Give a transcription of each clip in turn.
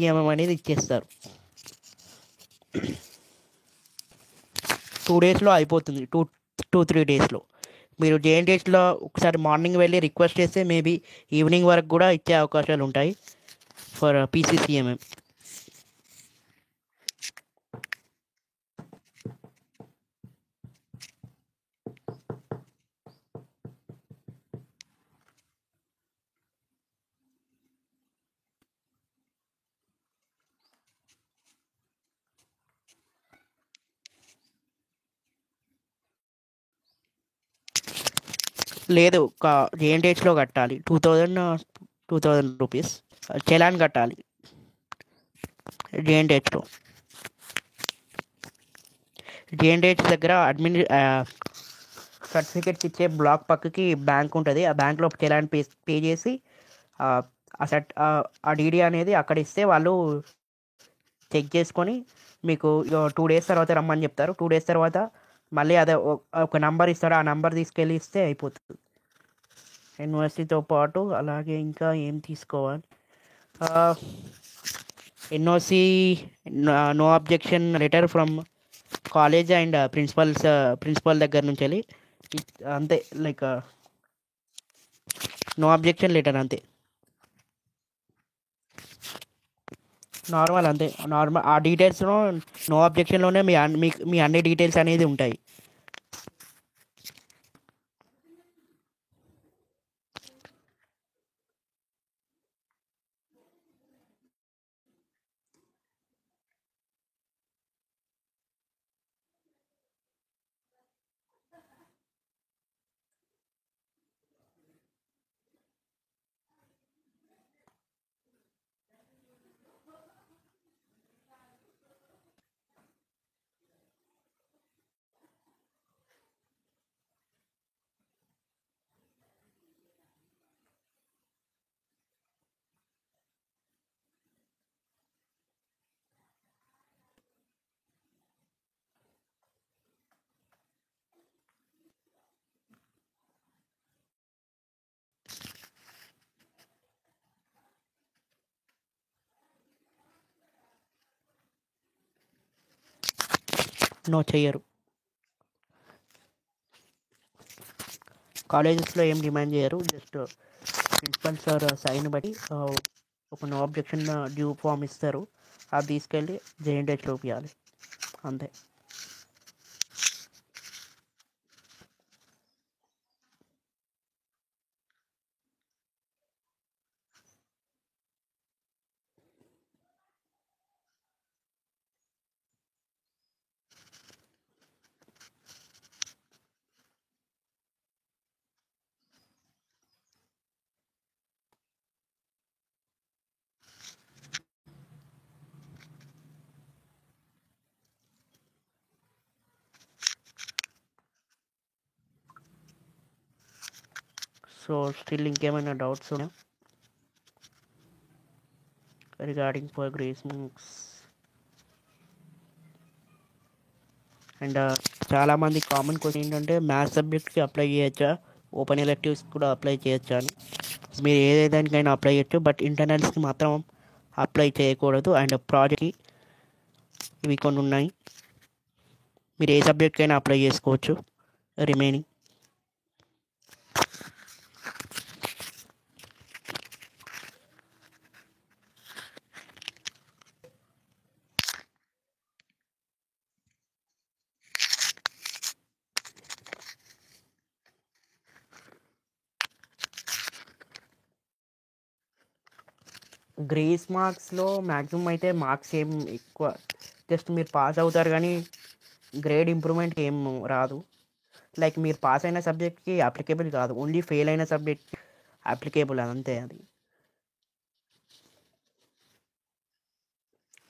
PCCMM అనేది ఇచ్చేస్తారు. 2 డేస్లో అయిపోతుంది. 2-3 డేస్లో. మీరు జేఎన్టీహెచ్లో ఒకసారి మార్నింగ్ వెళ్ళి రిక్వెస్ట్ చేస్తే మేబీ ఈవినింగ్ వరకు కూడా ఇచ్చే అవకాశాలు ఉంటాయి ఫర్ పీసీసీఎంఎం. లేదు, జేఎన్టీహెచ్లో కట్టాలి. 2000 రూపీస్ చలాన్ కట్టాలి జేఎన్టీహెచ్లో. జేఎన్టీహెచ్ దగ్గర సర్టిఫికేట్స్ ఇచ్చే బ్లాక్ పక్కకి బ్యాంక్ ఉంటుంది. ఆ బ్యాంక్లో చలాన్ పే చేసి ఆ డీడీ అనేది అక్కడ ఇస్తే వాళ్ళు చెక్ చేసుకొని మీకు 2 డేస్ తర్వాత రమ్మని చెప్తారు. 2 డేస్ తర్వాత మళ్ళీ అదే ఒక నంబర్ ఇస్తారు. ఆ నంబర్ తీసుకెళ్ళి ఇస్తే అయిపోతుంది. ఎన్ఓసితో పాటు అలాగే ఇంకా ఏం తీసుకోవాలి? NOC, no objection letter from college and principal దగ్గర నుంచి వెళ్ళి అంతే. లైక్ నో అబ్జెక్షన్ లెటర్ అంతే. నార్మల్ అంతే. నార్మల్ ఆ డీటెయిల్స్లో నో అబ్జెక్షన్లోనే మీ అన్ని డీటెయిల్స్ అనేది ఉంటాయి. నో చెయ్యరు. కాలేజెస్లో ఏం డిమాండ్ చేయరు. జస్ట్ ప్రిన్సిపల్ సార్ సైన్ బట్టి ఒక నో అబ్జెక్షన్ డ్యూ ఫామ్ ఇస్తారు. అది తీసుకెళ్ళి జేఎన్టీహెచ్ చూపించాలి అంతే. సో స్టిల్ ఇంకేమైనా డౌట్స్ ఉన్నాయా regarding for grace marks? And చాలామంది కామన్ క్వశ్చన్ ఏంటంటే మ్యాథ్స్ సబ్జెక్ట్కి అప్లై చేయొచ్చా, ఓపెన్ ఎలెక్టివ్స్ కూడా అప్లై చేయొచ్చా అని. మీరు ఏదానికైనా అప్లై చేయొచ్చు, బట్ ఇంటర్నల్స్కి మాత్రం అప్లై చేయకూడదు. అండ్ ప్రాజెక్ట్కి ఇవి కొన్ని ఉన్నాయి. మీరు ఏ సబ్జెక్ట్కైనా అప్లై చేసుకోవచ్చు రిమైనింగ్. గ్రేస్ మార్క్స్లో మ్యాక్సిమం అయితే మార్క్స్ ఏం ఎక్కువ, జస్ట్ మీరు పాస్ అవుతారు కానీ గ్రేడ్ ఇంప్రూవ్మెంట్ ఏం రాదు. లైక్ మీరు పాస్ అయిన సబ్జెక్ట్కి అప్లికేబుల్ కాదు, ఓన్లీ ఫెయిల్ అయిన సబ్జెక్ట్ అప్లికేబుల్ అంతే. అది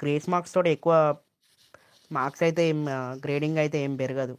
గ్రేస్ మార్క్స్ తోటి ఎక్కువ మార్క్స్ అయితే ఏం గ్రేడింగ్ అయితే ఏం పెరగదు.